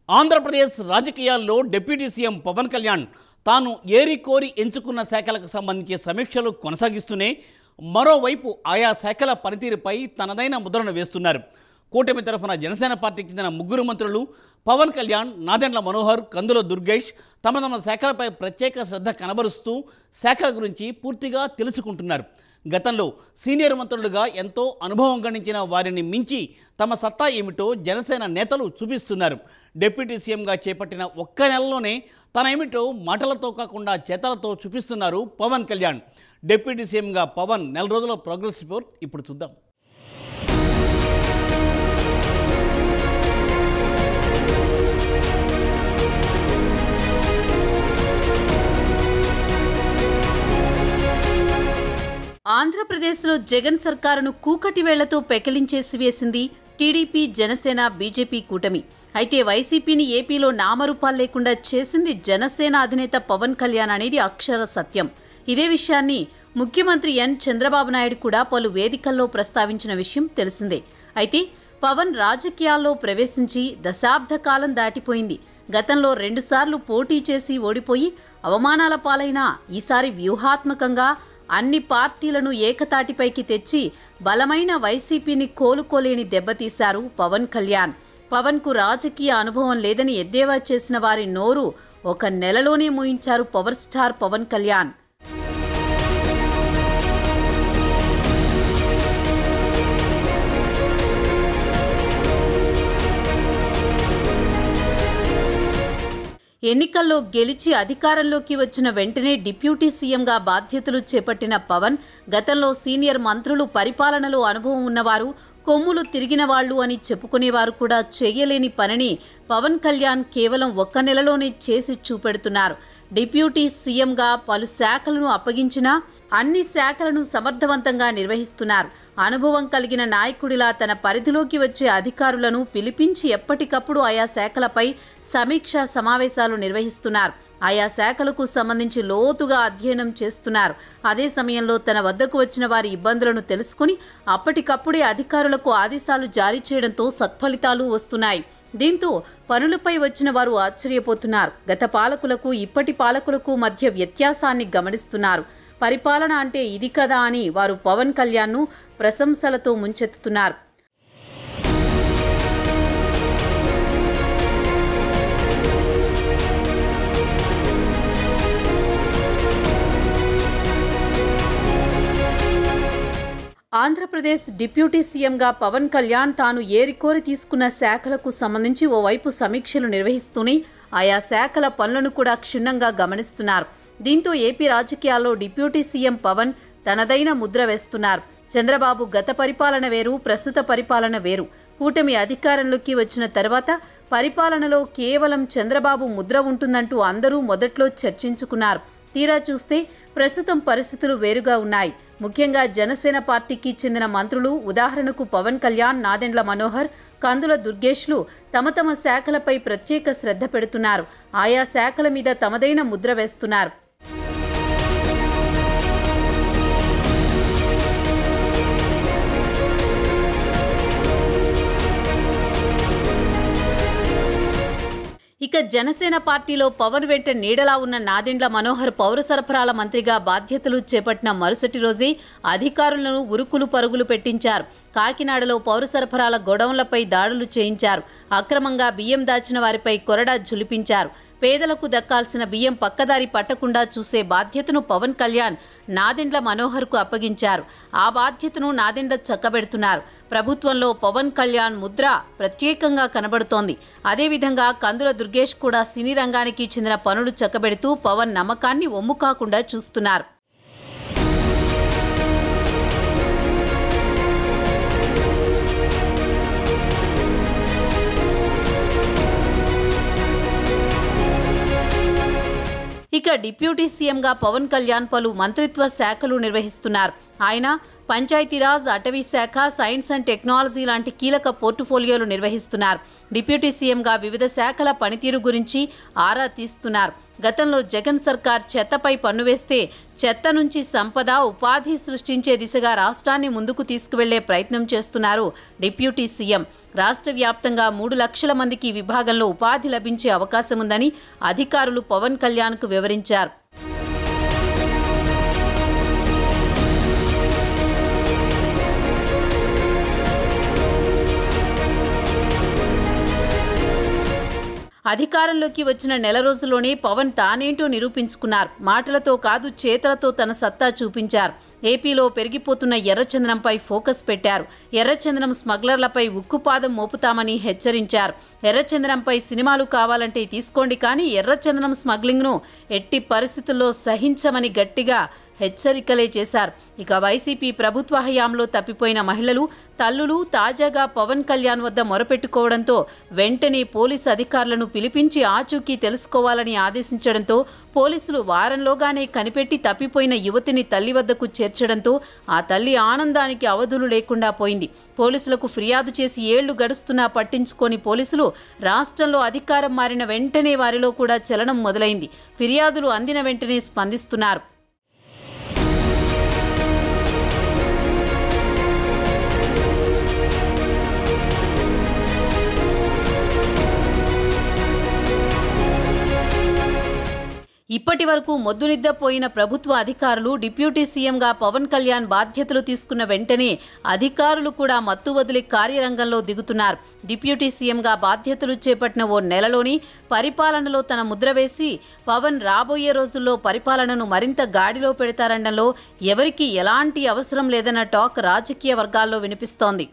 ఆంధ్రప్రదేశ్ రాజకీయాల్లో deputy CM Pawan Kalyan తాను ఏరికోరి ఎంచుకున్న శాఖలకు సంబంధించి సమీక్షలు కొనసాగిస్తూనే మరోవైపు ఆయా శాఖల పనితీరుపై తనదైన ముద్రను వేస్తున్నారు. కూటమి తరఫున జనసేన పార్టీకి చెందిన ముగ్గురు మంత్రులు పవన్ కళ్యాణ్, నాదెండ్ల మనోహర్, కందుల దుర్గేష్ తమ శాఖలపై ప్రత్యేక శ్రద్ధ కనబరుస్తూ శాఖల గురించి పూర్తిగా తెలుసుకుంటున్నారు. గతంలో సీనియర్ మంత్రులుగా ఎంతో అనుభవం గణించిన వారిని మించి తమ సత్తా ఏమిటో జనసేన నేతలు చూపిస్తున్నారు. డిప్యూటీ సీఎంగా చేపట్టిన ఒక్క నెలలోనే తన ఏమిటో మాటలతో కాకుండా చేతలతో చూపిస్తున్నారు పవన్ కళ్యాణ్. డిప్యూటీ సీఎంగా పవన్ నెల రోజుల ప్రోగ్రెస్ రిపోర్ట్ ఇప్పుడు చూద్దాం. ఆంధ్రప్రదేశ్లో జగన్ సర్కారును కూకటి వేళ్లతో పెకిలించేసి వేసింది టీడీపీ, జనసేన, బీజేపీ కూటమి. అయితే వైసీపీని ఏపీలో నామరూపాలు లేకుండా చేసింది జనసేన అధినేత పవన్ కళ్యాణ్ అనేది అక్షర సత్యం. ఇదే విషయాన్ని ముఖ్యమంత్రి ఎన్ చంద్రబాబు నాయుడు కూడా పలు వేదికల్లో ప్రస్తావించిన విషయం తెలిసిందే. అయితే పవన్ రాజకీయాల్లో ప్రవేశించి దశాబ్ద కాలం దాటిపోయింది. గతంలో 2 సార్లు పోటీ చేసి ఓడిపోయి అవమానాల పాలైన ఈసారి వ్యూహాత్మకంగా అన్ని పార్టీలను ఏకతాటిపైకి తెచ్చి బలమైన వైసీపీని కోలుకోలేని దెబ్బతీశారు పవన్ కళ్యాణ్. పవన్కు రాజకీయ అనుభవం లేదని ఎద్దేవా చేసిన వారి నోరు ఒక నెలలోనే మూయించారు పవర్ స్టార్ పవన్ కళ్యాణ్. ఎన్నికల్లో గెలిచి అధికారంలోకి వచ్చిన వెంటనే డిప్యూటీ సీఎంగా బాధ్యతలు చేపట్టిన పవన్ గతంలో సీనియర్ మంత్రులు, పరిపాలనలో అనుభవం ఉన్నవారు, కొమ్ములు తిరిగిన వాళ్లు అని చెప్పుకునేవారు కూడా చేయలేని పనిని పవన్ కళ్యాణ్ కేవలం ఒక్క నెలలోనే చేసి చూపెడుతున్నారు. డిప్యూటీ సీఎంగా పలు శాఖలను అప్పగించినా అన్ని శాఖలను సమర్థవంతంగా నిర్వహిస్తున్నారు. అనుభవం కలిగిన నాయకుడిలా తన పరిధిలోకి వచ్చే అధికారులను పిలిపించి ఎప్పటికప్పుడు ఆయా శాఖలపై సమీక్షా సమావేశాలు నిర్వహిస్తున్నారు. ఆయా శాఖలకు సంబంధించి లోతుగా అధ్యయనం చేస్తున్నారు. అదే సమయంలో తన వద్దకు వచ్చిన వారి ఇబ్బందులను తెలుసుకుని అప్పటికప్పుడే అధికారులకు ఆదేశాలు జారీ చేయడంతో సత్ఫలితాలు వస్తున్నాయి. దీంతో పనులపై వచ్చిన వారు ఆశ్చర్యపోతున్నారు. గత పాలకులకు ఇప్పటి పాలకులకు మధ్య వ్యత్యాసాన్ని గమనిస్తున్నారు. పరిపాలన అంటే ఇది కదా అని వారు పవన్ కళ్యాణ్ను ప్రశంసలతో ముంచెత్తుతున్నారు. ఆంధ్రప్రదేశ్ డిప్యూటీ సీఎంగా పవన్ కళ్యాణ్ తాను ఏరికోరి తీసుకున్న శాఖలకు సంబంధించి ఓవైపు సమీక్షలు నిర్వహిస్తూనే ఆయా శాఖల పనులను కూడా క్షుణ్ణంగా గమనిస్తున్నారు. దీంతో ఏపీ రాజకీయాల్లో డిప్యూటీ సీఎం పవన్ తనదైన ముద్ర వేస్తున్నారు. చంద్రబాబు గత పరిపాలన వేరు, ప్రస్తుత పరిపాలన వేరు. కూటమి అధికారంలోకి వచ్చిన తర్వాత పరిపాలనలో కేవలం చంద్రబాబు ముద్ర ఉంటుందంటూ అందరూ మొదట్లో చర్చించుకున్నారు. తీరా చూస్తే ప్రస్తుతం పరిస్థితులు వేరుగా ఉన్నాయి. ముఖ్యంగా జనసేన పార్టీకి చెందిన మంత్రులు, ఉదాహరణకు పవన్ కళ్యాణ్, నాదెండ్ల మనోహర్, కందుల దుర్గేష్లు తమ శాఖలపై ప్రత్యేక శ్రద్ధ పెడుతున్నారు. ఆయా శాఖల మీద తమదైన ముద్ర వేస్తున్నారు. ఇక జనసేన పార్టీలో పవన్ వెంట నీడలా ఉన్న నాదెండ్ల మనోహర్ పౌర సరఫరాల మంత్రిగా బాధ్యతలు చేపట్టిన మరుసటి రోజే అధికారులను ఉరుకులు పరుగులు పెట్టించారు. కాకినాడలో పౌర సరఫరాల గొడౌన్లపై దాడులు చేయించారు. అక్రమంగా బియ్యం దాచిన వారిపై కొరడా జులిపించారు. పేదలకు దక్కాల్సిన బియ్యం పక్కదారి పట్టకుండా చూసే బాధ్యతను పవన్ కళ్యాణ్ నాదెండ్ల మనోహర్కు అప్పగించారు. ఆ బాధ్యతను నాదెండ్ల చక్కబెడుతున్నారు. ప్రభుత్వంలో పవన్ కళ్యాణ్ ముద్ర ప్రత్యేకంగా కనబడుతోంది. అదేవిధంగా కందుల దుర్గేష్ కూడా సినీ రంగానికి చెందిన పనులు చక్కబెడుతూ పవన్ నమ్మకాన్ని ఒమ్ము కాకుండా చూస్తున్నారు. ఇక డిప్యూటీ సీఎంగా పవన్ కళ్యాణ్ పలు మంత్రిత్వ శాఖలు నిర్వహిస్తున్నారు. ఆయన పంచాయతీరాజ్, అటవీ శాఖ, సైన్స్ అండ్ టెక్నాలజీ లాంటి కీలక పోర్టుఫోలియోలు నిర్వహిస్తున్నారు. డిప్యూటీ సీఎంగా వివిధ శాఖల పనితీరు గురించి ఆరా తీస్తున్నారు. గతంలో జగన్ సర్కార్ చెత్తపై పన్ను వేస్తే చెత్త నుంచి సంపద, ఉపాధి సృష్టించే దిశగా రాష్ట్రాన్ని ముందుకు తీసుకువెళ్లే ప్రయత్నం చేస్తున్నారు డిప్యూటీ సీఎం. రాష్ట్ర వ్యాప్తంగా 3 లక్షల మందికి ఈ విభాగంలో ఉపాధి లభించే అవకాశం ఉందని అధికారులు పవన్ కళ్యాణ్కు వివరించారు. అధికారంలోకి వచ్చిన నెల రోజుల్లోనే పవన్ తానేంటో నిరూపించుకున్నారు. మాటలతో కాదు చేతలతో తన సత్తా చూపించారు. ఏపీలో పెరిగిపోతున్న ఎర్రచందనంపై ఫోకస్ పెట్టారు. ఎర్రచందనం స్మగ్లర్లపై ఉక్కుపాదం మోపుతామని హెచ్చరించారు. ఎర్రచందనంపై సినిమాలు కావాలంటే తీసుకోండి, కానీ ఎర్రచందనం స్మగ్లింగ్ను ఎట్టి పరిస్థితుల్లో సహించమని గట్టిగా హెచ్చరికలే చేశారు. ఇక వైసీపీ ప్రభుత్వ హయాంలో తప్పిపోయిన మహిళలు, తల్లులు తాజాగా పవన్ కళ్యాణ్ వద్ద మొరపెట్టుకోవడంతో వెంటనే పోలీసు అధికారులను పిలిపించి ఆచూకీ తెలుసుకోవాలని ఆదేశించడంతో పోలీసులు వారంలోగానే కనిపెట్టి తప్పిపోయిన యువతిని తల్లి వద్దకు చేర్చడంతో ఆ తల్లి ఆనందానికి అవధులు లేకుండా పోయింది. పోలీసులకు ఫిర్యాదు చేసి ఏళ్లు గడుస్తున్నా పట్టించుకోని పోలీసులు రాష్ట్రంలో అధికారం మారిన వెంటనే వారిలో కూడా చలనం మొదలైంది. ఫిర్యాదులు అందిన వెంటనే స్పందిస్తున్నారు. ఇప్పటి వరకు మొద్దునిద్రపోయిన ప్రభుత్వ అధికారులు డిప్యూటీ సీఎంగా పవన్ కళ్యాణ్ బాధ్యతలు తీసుకున్న వెంటనే అధికారులు కూడా మత్తు వదిలి కార్యరంగంలో దిగుతున్నారు. డిప్యూటీ సీఎంగా బాధ్యతలు చేపట్టిన ఓ నెలలోని పరిపాలనలో తన ముద్ర వేసి పవన్ రాబోయే రోజుల్లో పరిపాలనను మరింత గాడిలో పెడతారనడంలో ఎవరికీ ఎలాంటి అవసరం లేదన్న టాక్ రాజకీయ వర్గాల్లో వినిపిస్తోంది.